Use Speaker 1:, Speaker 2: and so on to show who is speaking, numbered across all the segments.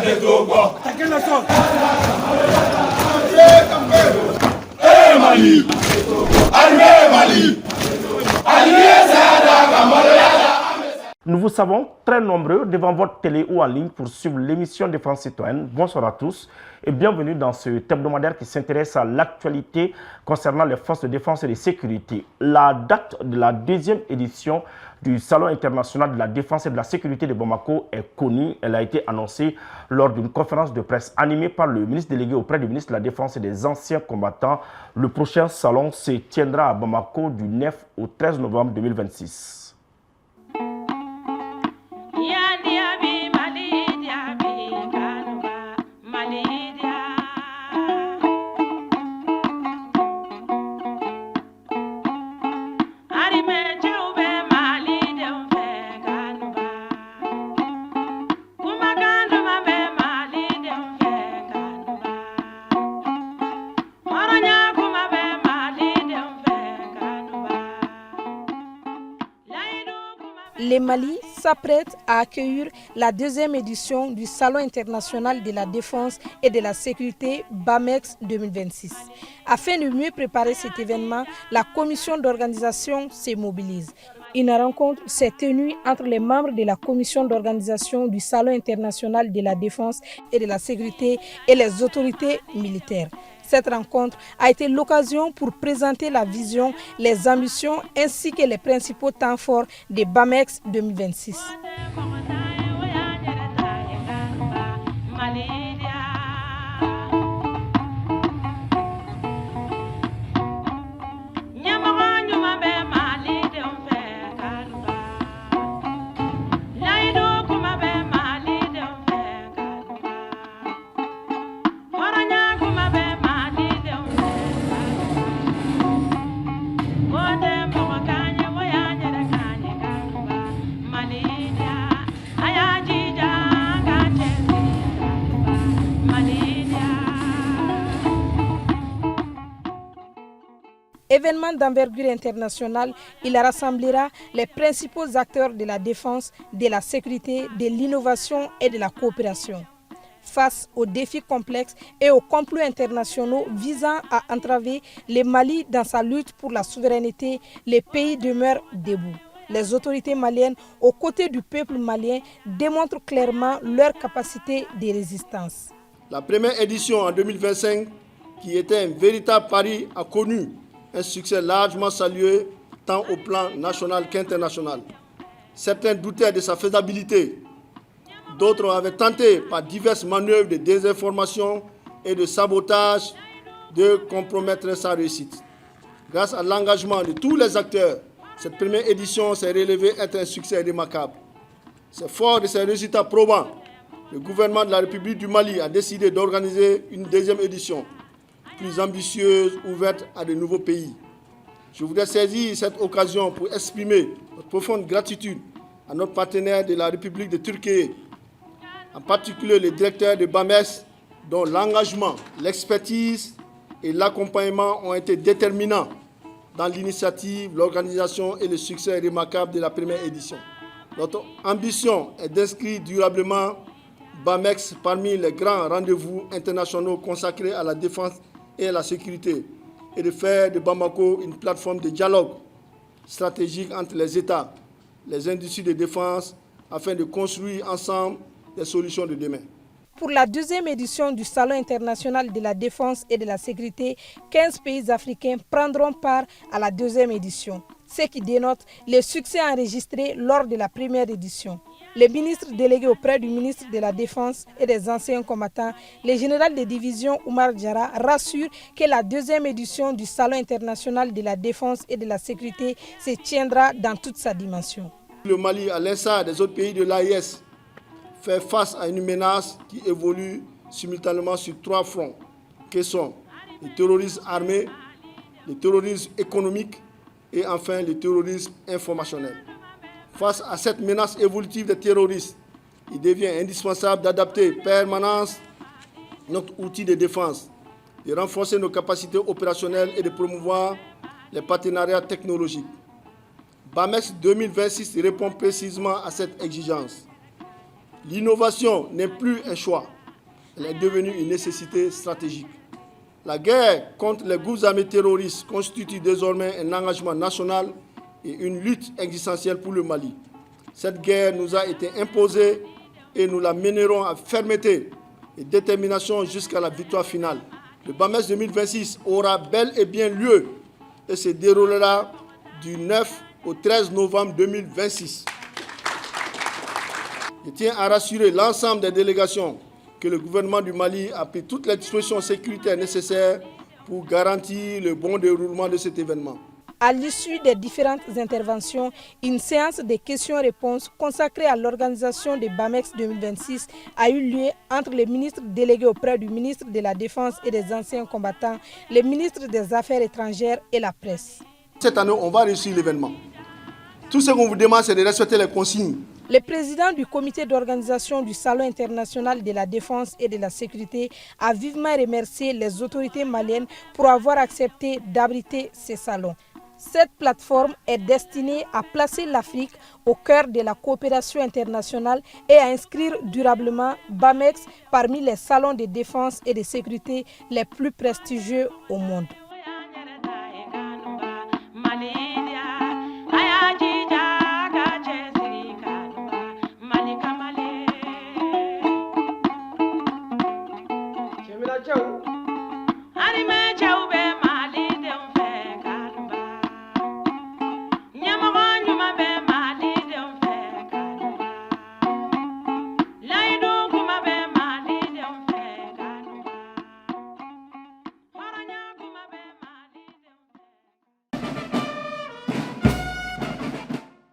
Speaker 1: Attaquez le sol.
Speaker 2: Mali, Mali,
Speaker 3: Nous vous savons très nombreux devant votre télé ou en ligne pour suivre l'émission Défense citoyenne. Bonsoir à tous et bienvenue dans ce hebdomadaire qui s'intéresse à l'actualité concernant les forces de défense et de sécurité. La date de la deuxième édition du Salon international de la défense et de la sécurité de Bamako est connue. Elle a été annoncée lors d'une conférence de presse animée par le ministre délégué auprès du ministre de la Défense et des anciens combattants. Le prochain salon se tiendra à Bamako du 9 au 13 novembre 2026.
Speaker 4: Le Mali s'apprête à accueillir la deuxième édition du Salon international de la défense et de la sécurité BAMEX 2026. Afin de mieux préparer cet événement, la commission d'organisation se mobilise. Une rencontre s'est tenue entre les membres de la commission d'organisation du Salon international de la défense et de la sécurité et les autorités militaires. Cette rencontre a été l'occasion pour présenter la vision, les ambitions ainsi que les principaux temps forts de BAMEX 2026. Événement d'envergure internationale, il rassemblera les principaux acteurs de la défense, de la sécurité, de l'innovation et de la coopération. Face aux défis complexes et aux complots internationaux visant à entraver le Mali dans sa lutte pour la souveraineté, les pays demeurent debout. Les autorités maliennes, aux côtés du peuple malien, démontrent clairement leur capacité de résistance.
Speaker 5: La première édition en 2025, qui était un véritable pari, a connu un succès largement salué tant au plan national qu'international. Certains doutaient de sa faisabilité. D'autres avaient tenté par diverses manœuvres de désinformation et de sabotage de compromettre sa réussite. Grâce à l'engagement de tous les acteurs, cette première édition s'est révélée être un succès remarquable. C'est fort de ces résultats probants. Le gouvernement de la République du Mali a décidé d'organiser une deuxième édition, plus ambitieuse, ouverte à de nouveaux pays. Je voudrais saisir cette occasion pour exprimer notre profonde gratitude à notre partenaire de la République de Turquie, en particulier le directeur de BAMEX, dont l'engagement, l'expertise et l'accompagnement ont été déterminants dans l'initiative, l'organisation et le succès remarquable de la première édition. Notre ambition est d'inscrire durablement BAMEX parmi les grands rendez-vous internationaux consacrés à la défense et à la sécurité et de faire de Bamako une plateforme de dialogue stratégique entre les États, les industries de défense, afin de construire ensemble des solutions de demain.
Speaker 4: Pour la deuxième édition du Salon international de la défense et de la sécurité, 15 pays africains prendront part à la deuxième édition, ce qui dénote le succès enregistré lors de la première édition. Le ministre délégué auprès du ministre de la Défense et des anciens combattants, le général de division Oumar Diarra, rassure que la deuxième édition du Salon international de la défense et de la sécurité se tiendra dans toute sa dimension.
Speaker 5: Le Mali, à l'instar des autres pays de l'AES, fait face à une menace qui évolue simultanément sur 3 fronts, que sont le terrorisme armé, le terrorisme économique et enfin le terrorisme informationnel. Face à cette menace évolutive des terroristes, il devient indispensable d'adapter permanence notre outil de défense, de renforcer nos capacités opérationnelles et de promouvoir les partenariats technologiques. BAMEX 2026 répond précisément à cette exigence. L'innovation n'est plus un choix, elle est devenue une nécessité stratégique. La guerre contre les groupes armés terroristes constitue désormais un engagement national et une lutte existentielle pour le Mali. Cette guerre nous a été imposée et nous la mènerons à fermeté et détermination jusqu'à la victoire finale. Le BAMEX 2026 aura bel et bien lieu et se déroulera du 9 au 13 novembre 2026. Je tiens à rassurer l'ensemble des délégations que le gouvernement du Mali a pris toutes les dispositions sécuritaires nécessaires pour garantir le bon déroulement de cet événement.
Speaker 4: À l'issue des différentes interventions, une séance de questions-réponses consacrée à l'organisation de BAMEX 2026 a eu lieu entre les ministres délégués auprès du ministre de la Défense et des anciens combattants, les ministres des Affaires étrangères et la presse.
Speaker 5: Cette année, on va réussir l'événement. Tout ce qu'on vous demande, c'est de respecter les consignes.
Speaker 4: Le président du comité d'organisation du Salon international de la défense et de la sécurité a vivement remercié les autorités maliennes pour avoir accepté d'abriter ce salon. Cette plateforme est destinée à placer l'Afrique au cœur de la coopération internationale et à inscrire durablement BAMEX parmi les salons de défense et de sécurité les plus prestigieux au monde.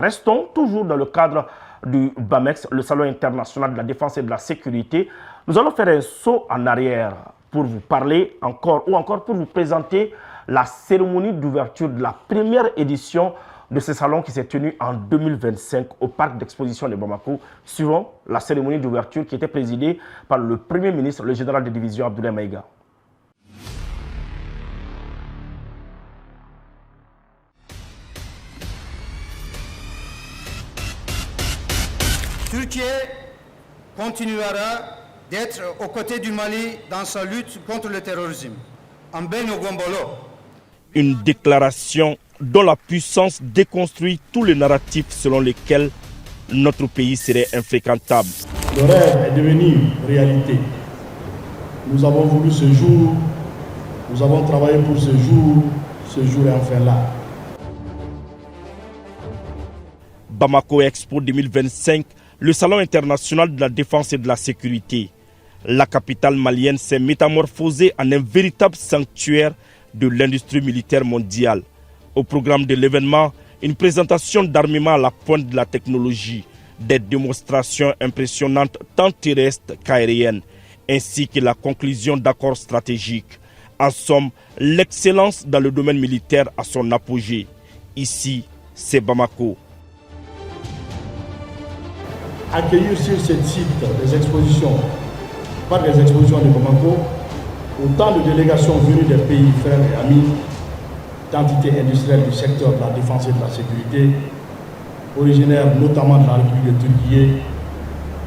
Speaker 3: Restons toujours dans le cadre du BAMEX, le Salon international de la défense et de la sécurité. Nous allons faire un saut en arrière pour vous parler encore pour vous présenter la cérémonie d'ouverture de la première édition de ce salon qui s'est tenu en 2025 au parc d'exposition de Bamako, suivant la cérémonie d'ouverture qui était présidée par le Premier ministre, le général de division Abdoulaye Maïga.
Speaker 1: Turquie continuera d'être aux côtés du Mali dans sa lutte contre le terrorisme.
Speaker 3: Une déclaration dont la puissance déconstruit tous les narratifs selon lesquels notre pays serait infréquentable.
Speaker 6: Le rêve est devenu réalité. Nous avons voulu ce jour, nous avons travaillé pour ce jour est enfin là.
Speaker 3: Bamako Expo 2025, le Salon international de la défense et de la sécurité. La capitale malienne s'est métamorphosée en un véritable sanctuaire de l'industrie militaire mondiale. Au programme de l'événement, une présentation d'armements à la pointe de la technologie, des démonstrations impressionnantes tant terrestres qu'aériennes, ainsi que la conclusion d'accords stratégiques. En somme, l'excellence dans le domaine militaire à son apogée. Ici, c'est Bamako.
Speaker 6: Accueillir sur ce site des expositions, par des expositions de Bamako, autant de délégations venues des pays frères et amis, d'entités industrielles du secteur de la défense et de la sécurité, originaires notamment de la République de Turquie,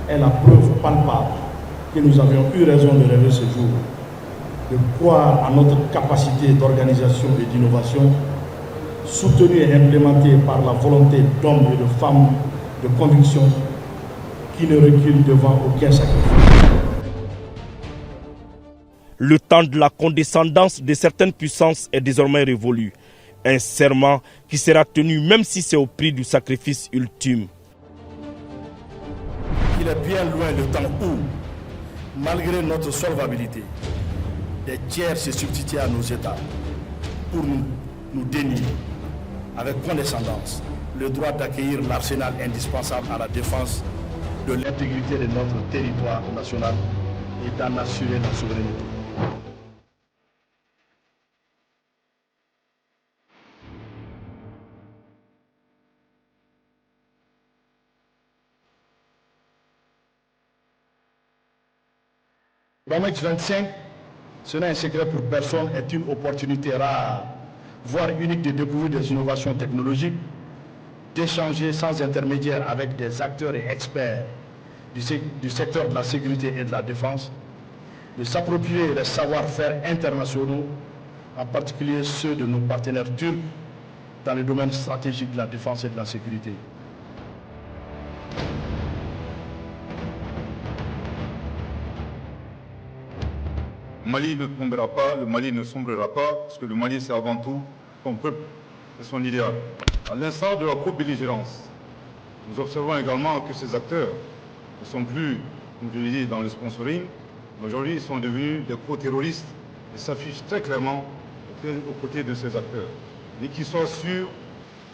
Speaker 6: est la preuve palpable que nous avions eu raison de rêver ce jour, de croire à notre capacité d'organisation et d'innovation, soutenue et implémentée par la volonté d'hommes et de femmes de conviction qui ne reculent devant aucun sacrifice.
Speaker 3: Le temps de la condescendance de certaines puissances est désormais révolu. Un serment qui sera tenu même si c'est au prix du sacrifice ultime.
Speaker 6: Il est bien loin le temps où, malgré notre solvabilité, des tiers se substituent à nos États pour nous dénier avec condescendance le droit d'accueillir l'arsenal indispensable à la défense de l'intégrité de notre territoire national et d'en assurer la souveraineté. BAMEX 25, ce n'est un secret pour personne, est une opportunité rare, voire unique de découvrir des innovations technologiques, d'échanger sans intermédiaire avec des acteurs et experts du secteur de la sécurité et de la défense, de s'approprier les savoir-faire internationaux, en particulier ceux de nos partenaires turcs dans les domaines stratégiques de la défense et de la sécurité.
Speaker 2: Le Mali ne tombera pas, le Mali ne sombrera pas, parce que le Mali, c'est avant tout son peuple et son idéal. À l'instar de la co-belligérance, nous observons également que ces acteurs ne sont plus, comme je l'ai dit, dans le sponsoring. Aujourd'hui, ils sont devenus des co-terroristes et s'affichent très clairement aux côtés de ces acteurs. Et qu'ils soient sûrs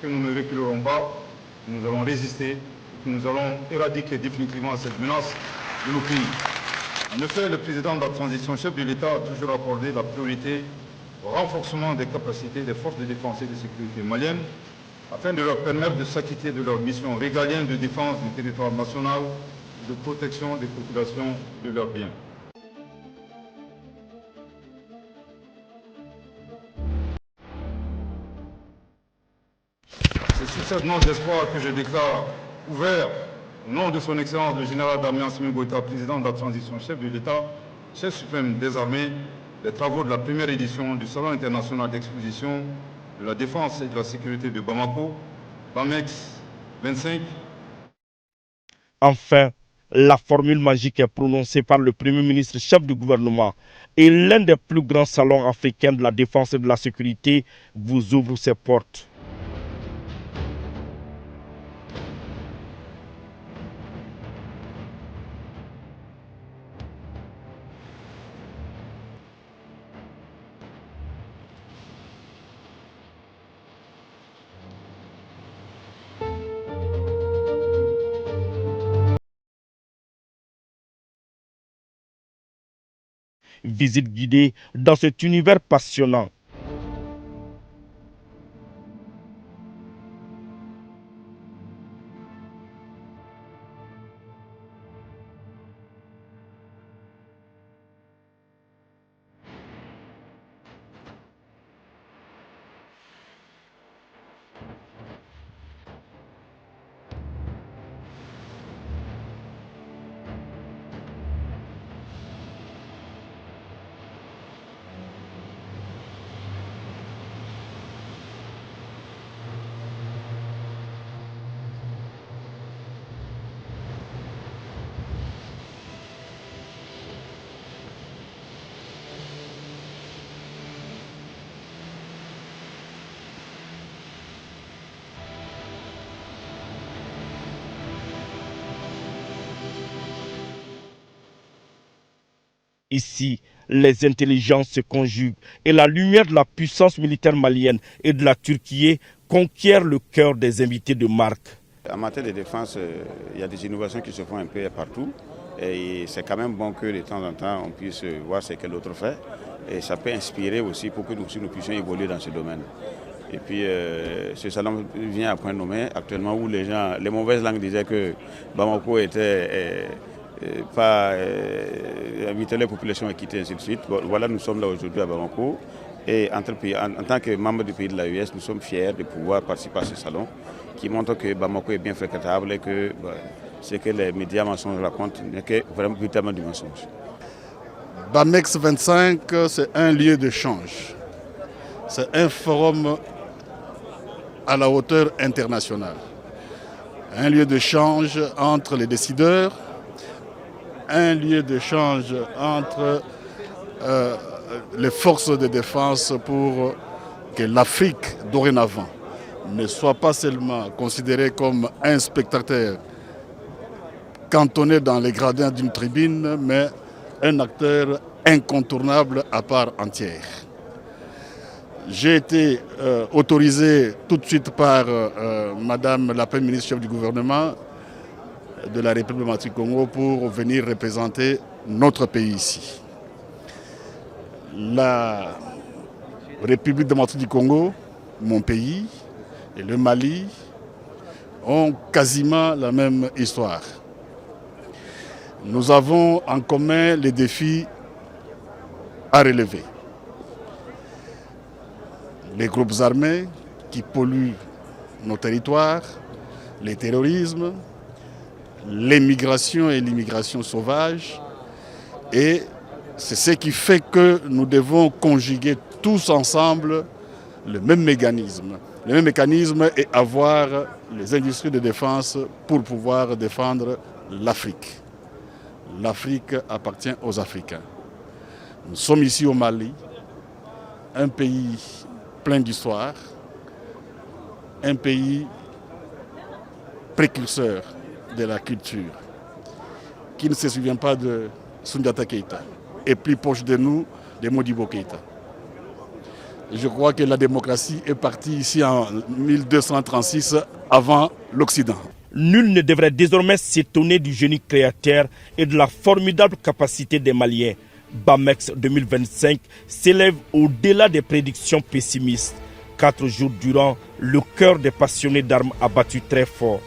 Speaker 2: que nous ne reculerons pas, que nous allons résister, que nous allons éradiquer définitivement cette menace de nos pays. En effet, le président de la transition, chef de l'État, a toujours accordé la priorité au renforcement des capacités des forces de défense et de sécurité maliennes afin de leur permettre de s'acquitter de leur mission régalienne de défense du territoire national et de protection des populations et de leurs biens. C'est sur cette note d'espoir que je déclare ouvert, au nom de son Excellence le général d'armée Assimi Goïta, président de la transition, chef de l'État, chef suprême des armées, les travaux de la première édition du Salon international d'exposition de la défense et de la sécurité de Bamako, BAMEX 25.
Speaker 3: Enfin, la formule magique est prononcée par le Premier ministre chef du gouvernement et l'un des plus grands salons africains de la défense et de la sécurité vous ouvre ses portes. Visite guidée dans cet univers passionnant. Ici, les intelligences se conjuguent et la lumière de la puissance militaire malienne et de la Turquie conquiert le cœur des invités de marque.
Speaker 7: En matière de défense, il y a des innovations qui se font un peu partout. Et c'est quand même bon que de temps en temps, on puisse voir ce que l'autre fait. Et ça peut inspirer aussi pour que nous puissions évoluer dans ce domaine. Et puis, ce salon vient à point nommé actuellement où les mauvaises langues disaient que Bamako était... pas inviter les populations à quitter, ainsi de suite. Voilà, nous sommes là aujourd'hui à Bamako et en tant que membre du pays de l'AES, nous sommes fiers de pouvoir participer à ce salon qui montre que Bamako est bien fréquentable et que ce que les médias mensonges racontent n'est que vraiment véritablement du mensonge.
Speaker 6: BAMEX 25, c'est un lieu d'échange. C'est un forum à la hauteur internationale. Un lieu d'échange entre les décideurs, un lieu d'échange entre les forces de défense pour que l'Afrique, dorénavant, ne soit pas seulement considérée comme un spectateur cantonné dans les gradins d'une tribune, mais un acteur incontournable à part entière. J'ai été autorisé tout de suite par Madame la Première ministre chef du gouvernement de la République démocratique du Congo pour venir représenter notre pays ici. La République démocratique du Congo, mon pays, et le Mali ont quasiment la même histoire. Nous avons en commun les défis à relever. Les groupes armés qui polluent nos territoires, le terrorisme, l'émigration et l'immigration sauvage. Et c'est ce qui fait que nous devons conjuguer tous ensemble le même mécanisme. Le même mécanisme est avoir les industries de défense pour pouvoir défendre l'Afrique. L'Afrique appartient aux Africains. Nous sommes ici au Mali, un pays plein d'histoire, un pays précurseur de la culture, qui ne se souvient pas de Soundiata Keïta, et plus proche de nous, de Modibo Keïta. Je crois que la démocratie est partie ici en 1236 avant l'Occident.
Speaker 3: Nul ne devrait désormais s'étonner du génie créateur et de la formidable capacité des Maliens. BAMEX 2025 s'élève au-delà des prédictions pessimistes. 4 jours durant, le cœur des passionnés d'armes a battu très fort.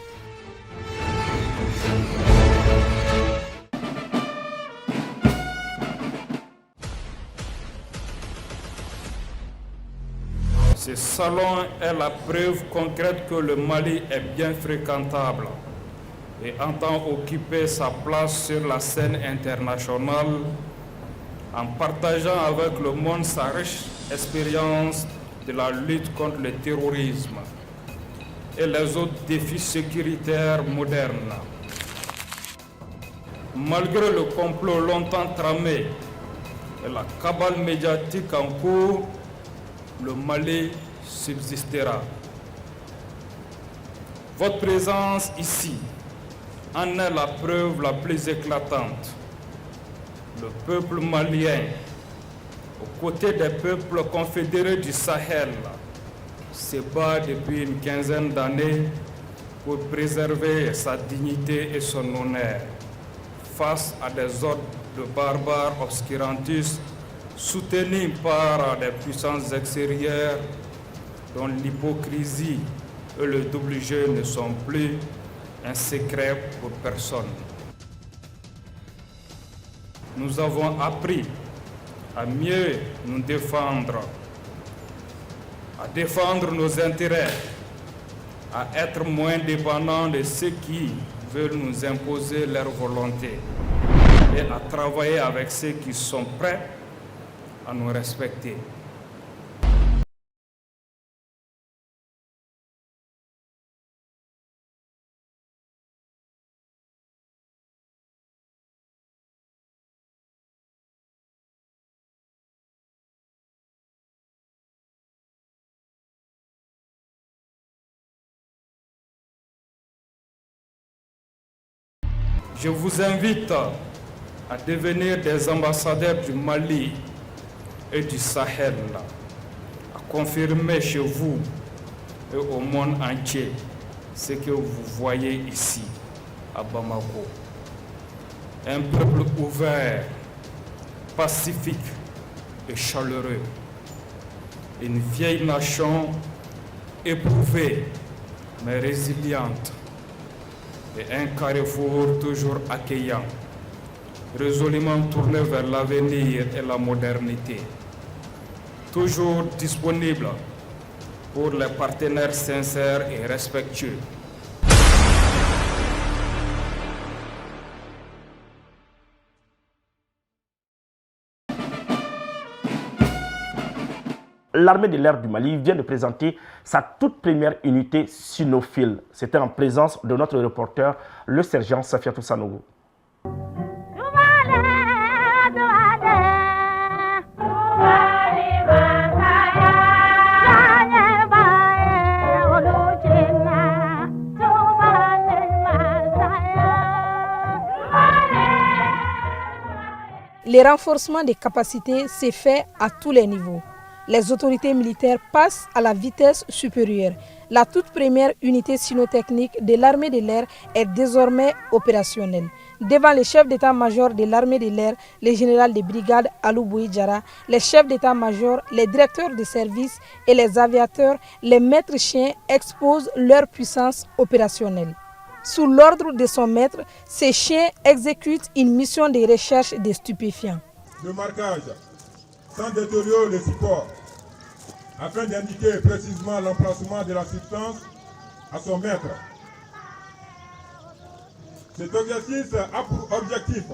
Speaker 8: Ce salon est la preuve concrète que le Mali est bien fréquentable et entend occuper sa place sur la scène internationale en partageant avec le monde sa riche expérience de la lutte contre le terrorisme et les autres défis sécuritaires modernes. Malgré le complot longtemps tramé et la cabale médiatique en cours, le Mali subsistera. Votre présence ici en est la preuve la plus éclatante. Le peuple malien, aux côtés des peuples confédérés du Sahel, se bat depuis une quinzaine d'années pour préserver sa dignité et son honneur face à des hordes de barbares obscurantistes soutenus par des puissances extérieures dont l'hypocrisie et le double jeu ne sont plus un secret pour personne. Nous avons appris à mieux nous défendre, à défendre nos intérêts, à être moins dépendants de ceux qui veulent nous imposer leur volonté et à travailler avec ceux qui sont prêts à nous respecter. Je vous invite à devenir des ambassadeurs du Mali et du Sahel, à confirmer chez vous et au monde entier ce que vous voyez ici, à Bamako. Un peuple ouvert, pacifique et chaleureux. Une vieille nation éprouvée mais résiliente. Et un carrefour toujours accueillant, résolument tourné vers l'avenir et la modernité. Toujours disponible pour les partenaires sincères et respectueux.
Speaker 3: L'armée de l'air du Mali vient de présenter sa toute première unité cynophile. C'était en présence de notre reporter, le sergent Safiatou Sanogo.
Speaker 4: Le renforcement des capacités s'est fait à tous les niveaux. Les autorités militaires passent à la vitesse supérieure. La toute première unité cynotechnique de l'armée de l'air est désormais opérationnelle. Devant les chefs d'état-major de l'armée de l'air, le général de brigade Alou Bouidjara, les chefs d'état-major, les directeurs de services et les aviateurs, les maîtres chiens exposent leur puissance opérationnelle. Sous l'ordre de son maître, ces chiens exécutent une mission de recherche des stupéfiants.
Speaker 9: Le marquage, sans détériorer le support, afin d'indiquer précisément l'emplacement de la substance à son maître. Cet exercice a pour objectif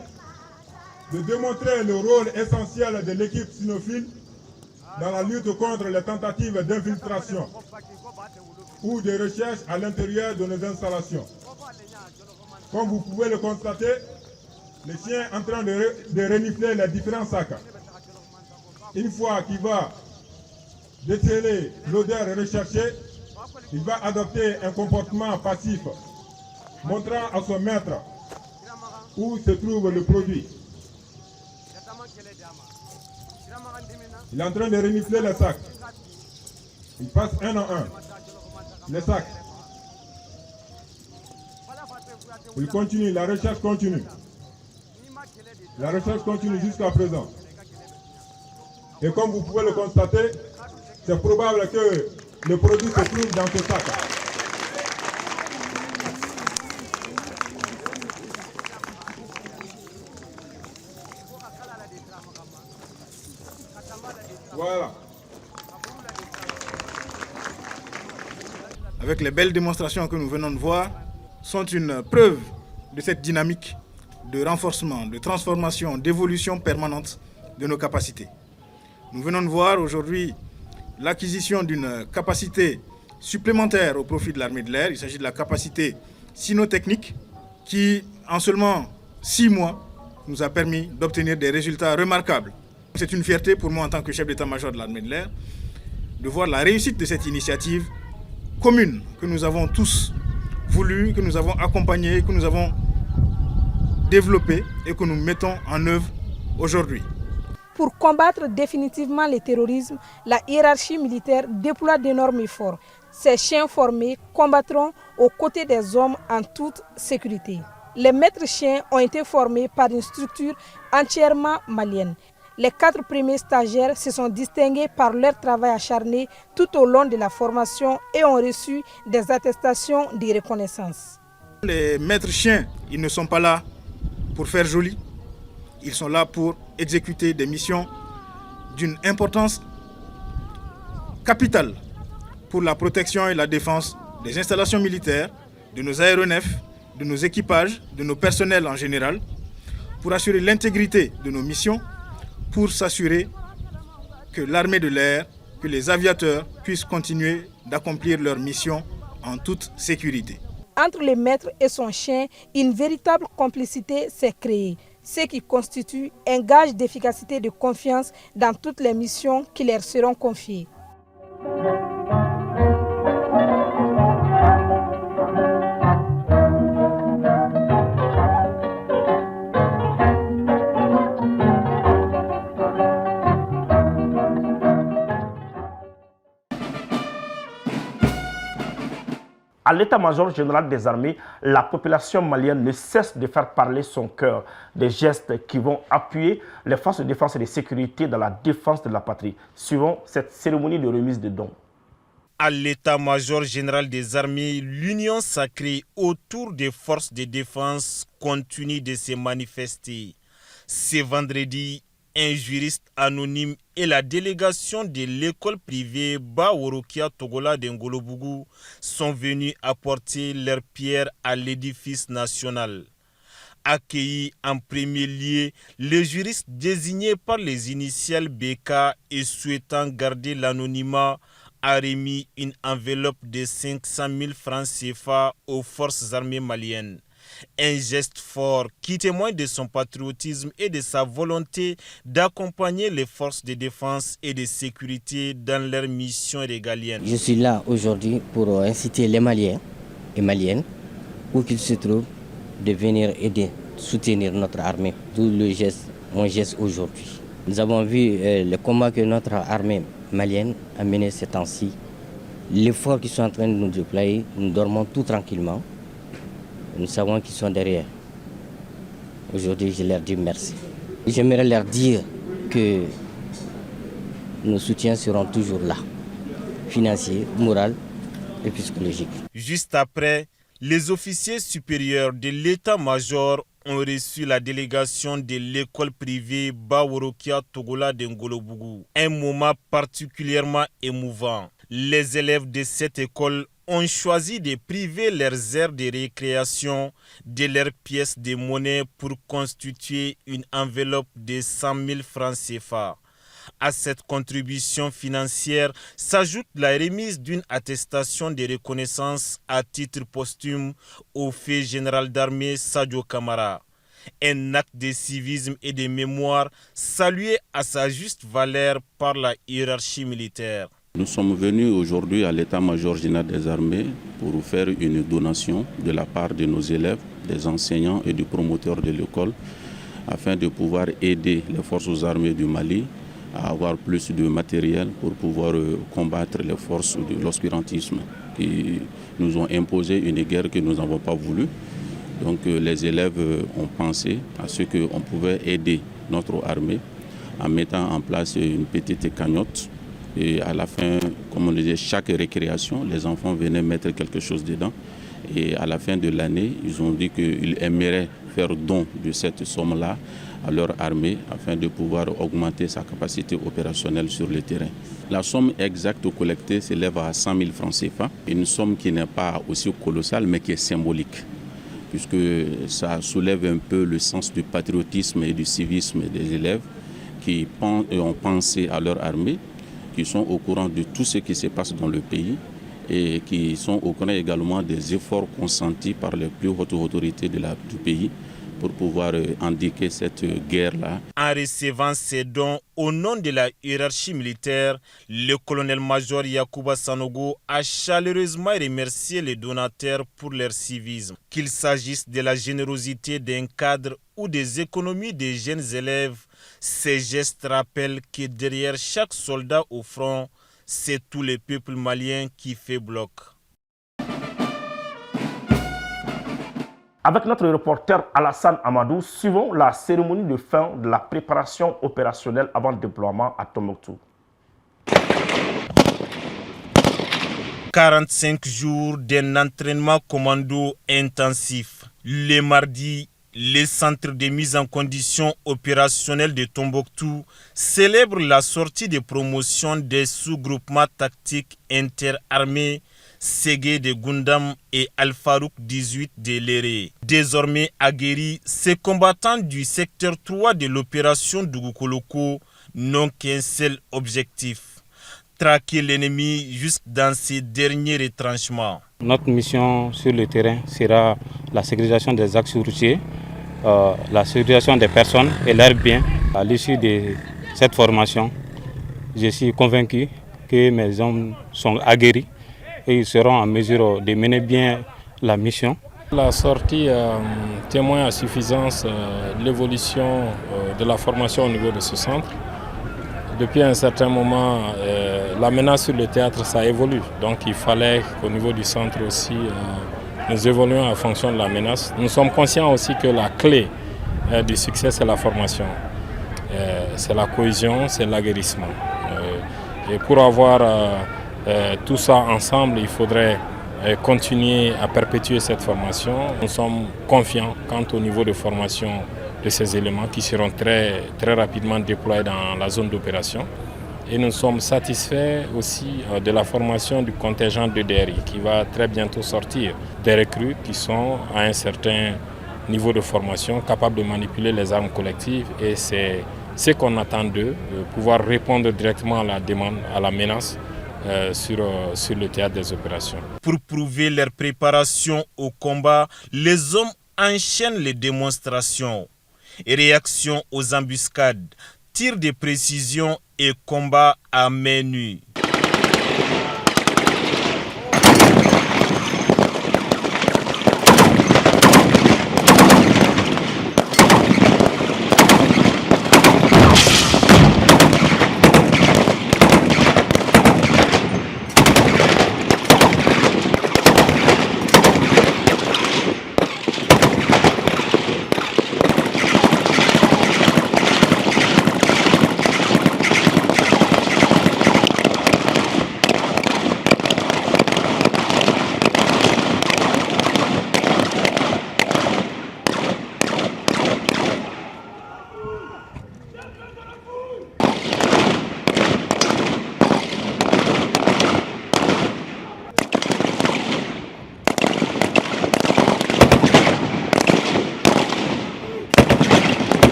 Speaker 9: de démontrer le rôle essentiel de l'équipe cynophile dans la lutte contre les tentatives d'infiltration ou de recherche à l'intérieur de nos installations. Comme vous pouvez le constater, le chien est en train de renifler les différents sacs. Une fois qu'il va déceler l'odeur recherchée, il va adopter un comportement passif, montrant à son maître où se trouve le produit. Il est en train de renifler les sacs. Il passe un en un les sacs. Il continue, la recherche continue. La recherche continue jusqu'à présent. Et comme vous pouvez le constater, c'est probable que le produit se trouve dans ce sac. Voilà.
Speaker 6: Avec les belles démonstrations que nous venons de voir, sont une preuve de cette dynamique de renforcement, de transformation, d'évolution permanente de nos capacités. Nous venons de voir aujourd'hui l'acquisition d'une capacité supplémentaire au profit de l'armée de l'air. Il s'agit de la capacité cynotechnique qui, en seulement 6 mois, nous a permis d'obtenir des résultats remarquables. C'est une fierté pour moi en tant que chef d'état-major de l'armée de l'air de voir la réussite de cette initiative commune que nous avons tous voulu, que nous avons accompagnée, que nous avons développée et que nous mettons en œuvre aujourd'hui.
Speaker 4: Pour combattre définitivement le terrorisme, la hiérarchie militaire déploie d'énormes efforts. Ces chiens formés combattront aux côtés des hommes en toute sécurité. Les maîtres chiens ont été formés par une structure entièrement malienne. Les 4 premiers stagiaires se sont distingués par leur travail acharné tout au long de la formation et ont reçu des attestations de reconnaissance.
Speaker 6: Les maîtres chiens, ils ne sont pas là pour faire joli. Ils sont là pour exécuter des missions d'une importance capitale pour la protection et la défense des installations militaires, de nos aéronefs, de nos équipages, de nos personnels en général, pour assurer l'intégrité de nos missions, pour s'assurer que l'armée de l'air, que les aviateurs puissent continuer d'accomplir leur mission en toute sécurité.
Speaker 4: Entre le maître et son chien, une véritable complicité s'est créée, ce qui constitue un gage d'efficacité et de confiance dans toutes les missions qui leur seront confiées.
Speaker 3: À l'état-major général des armées, la population malienne ne cesse de faire parler son cœur, des gestes qui vont appuyer les forces de défense et de sécurité dans la défense de la patrie. Suivons cette cérémonie de remise de dons.
Speaker 10: À l'état-major général des armées, l'union sacrée autour des forces de défense continue de se manifester. Ce vendredi, un juriste anonyme et la délégation de l'école privée Baworokia Togola d'Ngolobougou sont venus apporter leur pierre à l'édifice national. Accueilli en premier lieu, le juriste désigné par les initiales BK et souhaitant garder l'anonymat a remis une enveloppe de 500 000 francs CFA aux forces armées maliennes. Un geste fort qui témoigne de son patriotisme et de sa volonté d'accompagner les forces de défense et de sécurité dans leur mission régalienne.
Speaker 11: Je suis là aujourd'hui pour inciter les Maliens et Maliennes, où qu'ils se trouvent, de venir aider, soutenir notre armée. D'où le geste, mon geste aujourd'hui. Nous avons vu le combat que notre armée malienne a mené ces temps-ci. L'effort qu'ils sont en train de nous déployer, nous dormons tout tranquillement. Nous savons qu'ils sont derrière. Aujourd'hui, je leur dis merci. J'aimerais leur dire que nos soutiens seront toujours là, financiers, moraux et psychologiques.
Speaker 10: Juste après, les officiers supérieurs de l'état-major ont reçu la délégation de l'école privée Baworokia Togola d'Ngolobougou. Un moment particulièrement émouvant. Les élèves de cette école ont choisi de priver leurs aires de récréation de leurs pièces de monnaie pour constituer une enveloppe de 100 000 francs CFA. À cette contribution financière s'ajoute la remise d'une attestation de reconnaissance à titre posthume au fait général d'armée Sadio Kamara. Un acte de civisme et de mémoire salué à sa juste valeur par la hiérarchie militaire.
Speaker 12: Nous sommes venus aujourd'hui à l'état-major général des armées pour vous faire une donation de la part de nos élèves, des enseignants et du promoteur de l'école afin de pouvoir aider les forces armées du Mali à avoir plus de matériel pour pouvoir combattre les forces de l'obscurantisme qui nous ont imposé une guerre que nous n'avons pas voulu. Donc les élèves ont pensé à ce qu'on pouvait aider notre armée en mettant en place une petite cagnotte. Et à la fin, comme on disait, chaque récréation, les enfants venaient mettre quelque chose dedans. Et à la fin de l'année, ils ont dit qu'ils aimeraient faire don de cette somme-là à leur armée afin de pouvoir augmenter sa capacité opérationnelle sur le terrain. La somme exacte collectée s'élève à 100 000 francs CFA, une somme qui n'est pas aussi colossale mais qui est symbolique, puisque ça soulève un peu le sens du patriotisme et du civisme des élèves qui ont pensé à leur armée, qui sont au courant de tout ce qui se passe dans le pays et qui sont au courant également des efforts consentis par les plus hautes autorités du pays pour pouvoir indiquer cette guerre-là.
Speaker 10: En recevant ces dons au nom de la hiérarchie militaire, le colonel-major Yacouba Sanogo a chaleureusement remercié les donateurs pour leur civisme. Qu'il s'agisse de la générosité d'un cadre ou des économies des jeunes élèves, ces gestes rappellent que derrière chaque soldat au front, c'est tout le peuple malien qui fait bloc.
Speaker 3: Avec notre reporter Alassane Amadou, suivons la cérémonie de fin de la préparation opérationnelle avant le déploiement à Tombouctou.
Speaker 10: 45 jours d'un entraînement commando intensif. Le mardi, le centre de mise en condition opérationnelle de Tombouctou célèbre la sortie de promotion des sous-groupements tactiques interarmés Ségué de Gundam et Al-Farouk 18 de Léré. Désormais aguerris, ces combattants du secteur 3 de l'opération Dougoukoloko n'ont qu'un seul objectif: traquer l'ennemi juste dans ses derniers retranchements.
Speaker 13: Notre mission sur le terrain sera la sécurisation des axes routiers, la sécurisation des personnes et leurs biens. À l'issue de cette formation, je suis convaincu que mes hommes sont aguerris et ils seront en mesure de mener bien la mission.
Speaker 14: La sortie témoigne à suffisance l'évolution de la formation au niveau de ce centre. Depuis un certain moment, la menace sur le théâtre, ça évolue. Donc il fallait qu'au niveau du centre aussi, nous évoluions en fonction de la menace. Nous sommes conscients aussi que la clé du succès, c'est la formation. C'est la cohésion, c'est l'aguerrissement. Et pour avoir tout ça ensemble, il faudrait continuer à perpétuer cette formation. Nous sommes confiants quant au niveau de formation de ces éléments qui seront très rapidement déployés dans la zone d'opération. Et nous sommes satisfaits aussi de la formation du contingent de DRI qui va très bientôt sortir. Des recrues qui sont à un certain niveau de formation, capables de manipuler les armes collectives, et c'est ce qu'on attend d'eux, de pouvoir répondre directement à la demande, à la menace sur le théâtre des opérations.
Speaker 10: Pour prouver leur préparation au combat, les hommes enchaînent les démonstrations. Réaction aux embuscades, tirs de précision et combat à main nue.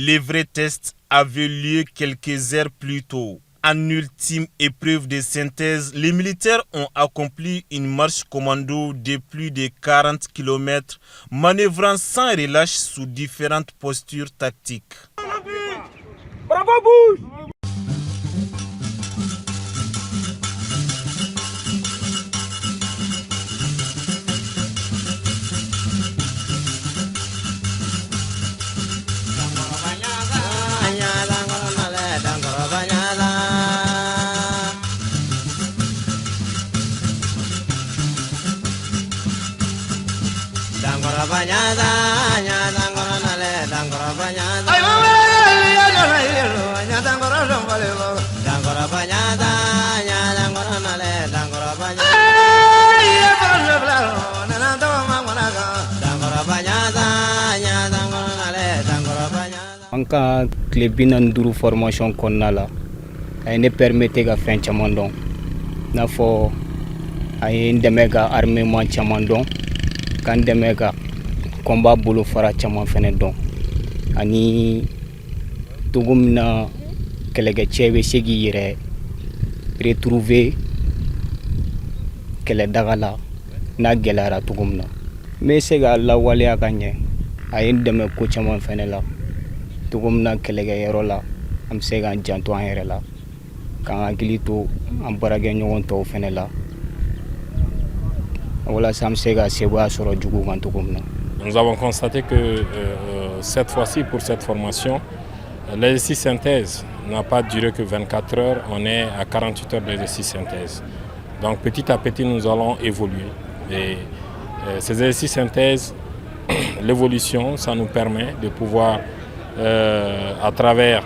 Speaker 10: Les vrais tests avaient lieu quelques heures plus tôt. En ultime épreuve de synthèse, les militaires ont accompli une marche commando de plus de 40 km, manœuvrant sans relâche sous différentes postures tactiques.
Speaker 15: Bravo, bouge!
Speaker 16: En ka tile 45 formation kɔnɔna la a ye ne permettre ka fɛn caman dɔn n'a fɔ a ye n dɛmɛ ka armement caman dɔn ka n dɛmɛ ka combat bolo fara caman fɛnɛ dɔn ani togo min na kɛlɛkɛcɛ bɛ se k'i yɛrɛ retrouver kɛlɛdaga la n'a gɛlɛyara togo min na n bɛ se ka lawaleya ka ɲɛ a ye n dɛmɛ ko caman fɛnɛ la togo min na kɛlɛkɛyɔrɔ la an bɛ se k'an janto an yɛrɛ la k'an hakili to an baarakɛɲɔgɔn tɔw fɛnɛ la walasa an bɛ se ka sebaaya sɔrɔ juguw kan togo min na.
Speaker 14: Nous avons constaté que cette fois-ci, pour cette formation, l'exercice synthèse n'a pas duré que 24 heures, on est à 48 heures d'exercice synthèse. Donc petit à petit, nous allons évoluer. Et ces exercices synthèse, l'évolution, ça nous permet de pouvoir, à travers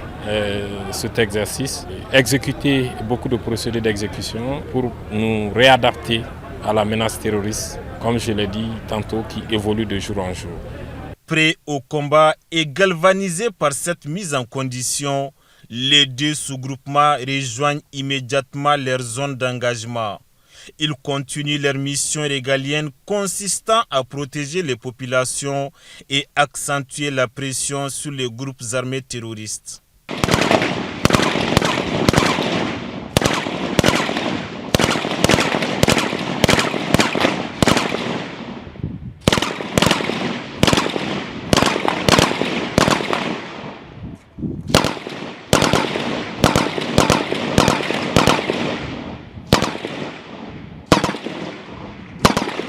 Speaker 14: cet exercice, exécuter beaucoup de procédés d'exécution pour nous réadapter à la menace terroriste, comme je l'ai dit tantôt, qui évolue de jour en jour.
Speaker 10: Prêts au combat et galvanisés par cette mise en condition, les deux sous-groupements rejoignent immédiatement leur zone d'engagement. Ils continuent leur mission régalienne consistant à protéger les populations et accentuer la pression sur les groupes armés terroristes.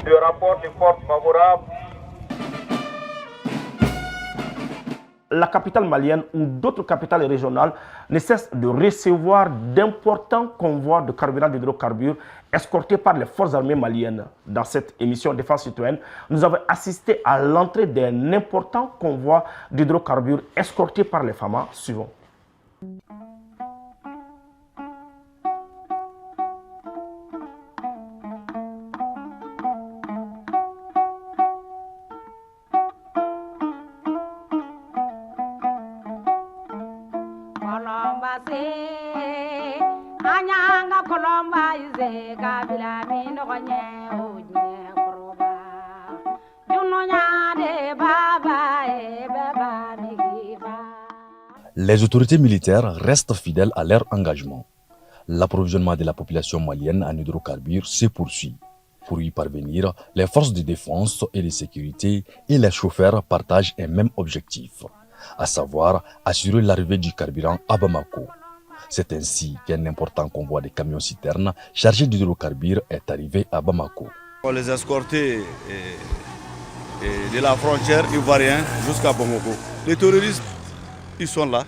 Speaker 15: Le rapport de force favorable.
Speaker 3: La capitale malienne ou d'autres capitales régionales ne cessent de recevoir d'importants convois de carburant d'hydrocarbures escortés par les forces armées maliennes. Dans cette émission Défense citoyenne, nous avons assisté à l'entrée d'un important convoi d'hydrocarbures escortés par les FAMA suivants.
Speaker 17: Les autorités militaires restent fidèles à leur engagement. L'approvisionnement de la population malienne en hydrocarbures se poursuit. Pour y parvenir, les forces de défense et de sécurité et les chauffeurs partagent un même objectif, à savoir assurer l'arrivée du carburant à Bamako. C'est ainsi qu'un important convoi de camions-citernes chargés d'hydrocarbures est arrivé à Bamako.
Speaker 18: On les a escortés de la frontière ivoirienne jusqu'à Bamako. Les terroristes, ils sont là,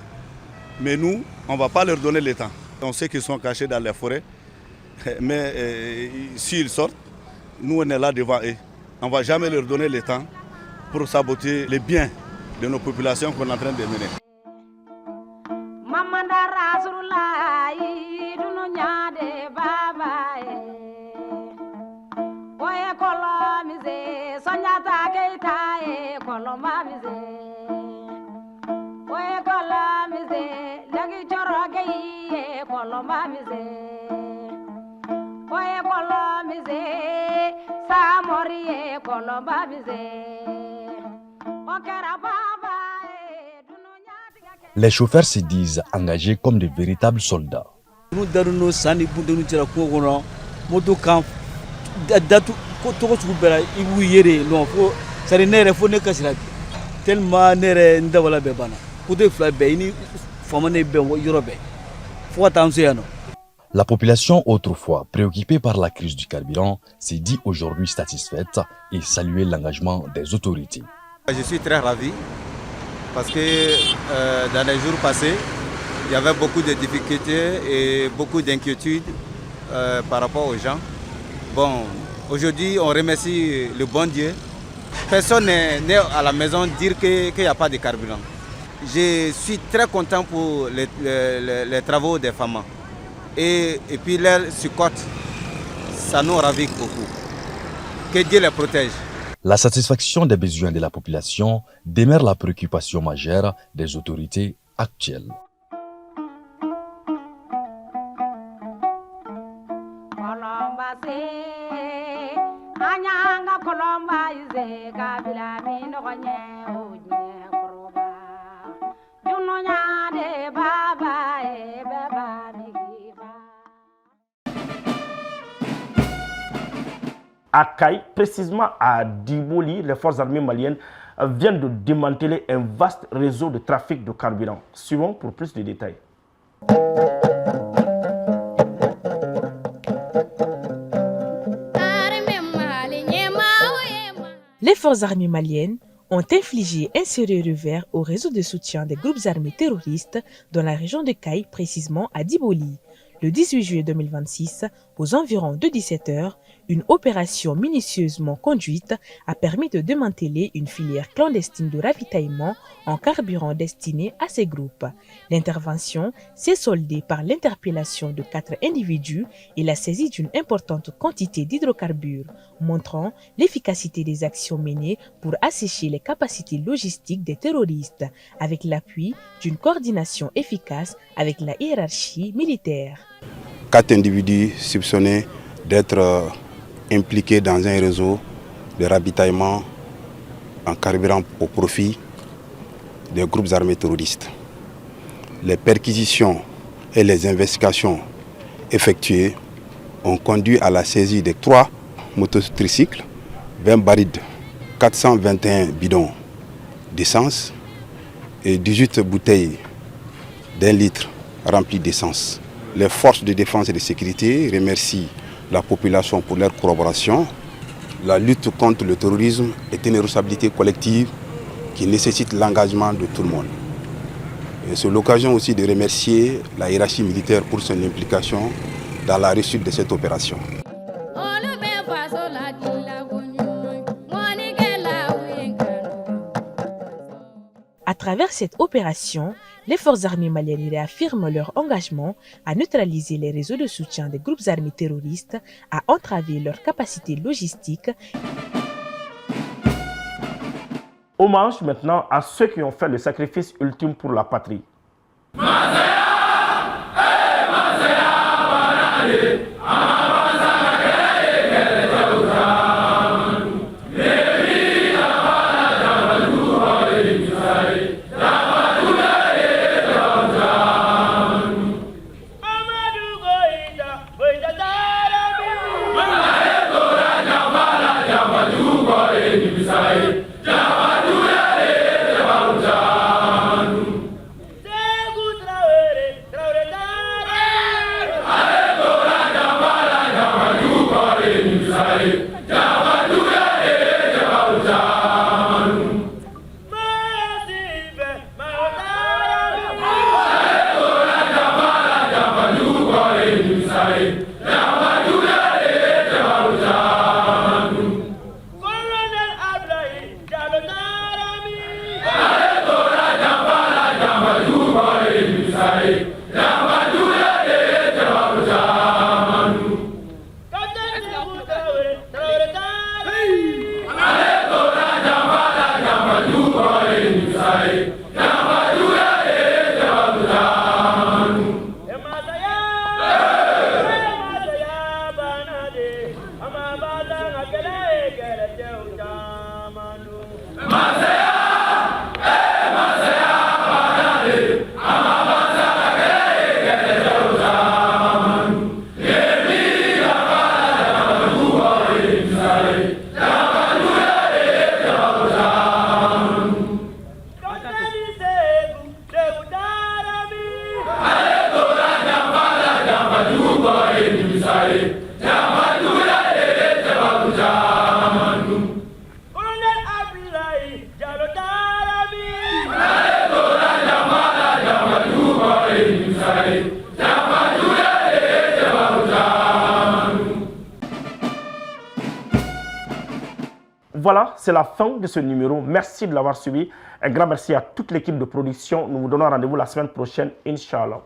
Speaker 18: mais nous, on ne va pas leur donner le temps. On sait qu'ils sont cachés dans les forêts, mais s'ils sortent, nous on est là devant eux. On ne va jamais leur donner le temps pour saboter les biens de nos populations qu'on est en train de mener.
Speaker 17: Les chauffeurs se disent engagés comme de véritables soldats. La population, autrefois préoccupée par la crise du carburant, s'est dit aujourd'hui satisfaite et saluer l'engagement des autorités.
Speaker 19: Je suis très ravi parce que dans les jours passés, il y avait beaucoup de difficultés et beaucoup d'inquiétudes par rapport aux gens. Bon, aujourd'hui, on remercie le bon Dieu. Personne n'est à la maison dire qu'il n'y a pas de carburant. Je suis très content pour les travaux des femmes. Et puis leur support, ça nous ravit beaucoup. Que Dieu les protège.
Speaker 17: La satisfaction des besoins de la population demeure la préoccupation majeure des autorités actuelles.
Speaker 3: À Kaï, précisément à Diboli, les forces armées maliennes viennent de démanteler un vaste réseau de trafic de carburant. Suivons pour plus de détails.
Speaker 20: Les forces armées maliennes ont infligé un sérieux revers au réseau de soutien des groupes armés terroristes dans la région de Kaï, précisément à Diboli. Le 18 juillet 2026, aux environs de 17 h, une opération minutieusement conduite a permis de démanteler une filière clandestine de ravitaillement en carburant destinée à ces groupes. L'intervention s'est soldée par l'interpellation de 4 individus et la saisie d'une importante quantité d'hydrocarbures, montrant l'efficacité des actions menées pour assécher les capacités logistiques des terroristes, avec l'appui d'une coordination efficace avec la hiérarchie militaire.
Speaker 7: 4 individus soupçonnés d'être impliqués dans un réseau de ravitaillement en carburant au profit des groupes armés terroristes. Les perquisitions et les investigations effectuées ont conduit à la saisie de 3 mototricycles, 20 barils, 421 bidons d'essence et 18 bouteilles d'1 litre remplies d'essence. Les forces de défense et de sécurité remercient la population pour leur collaboration. La lutte contre le terrorisme est une responsabilité collective qui nécessite l'engagement de tout le monde. C'est l'occasion aussi de remercier la hiérarchie militaire pour son implication dans la réussite de cette opération.
Speaker 20: À travers cette opération, les forces armées maliennes réaffirment leur engagement à neutraliser les réseaux de soutien des groupes armés terroristes, à entraver leurs capacités logistiques.
Speaker 3: Hommage maintenant à ceux qui ont fait le sacrifice ultime pour la patrie. Voilà, c'est la fin de ce numéro. Merci de l'avoir suivi. Un grand merci à toute l'équipe de production. Nous vous donnons rendez-vous la semaine prochaine, Inch'Allah.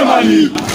Speaker 15: Mali.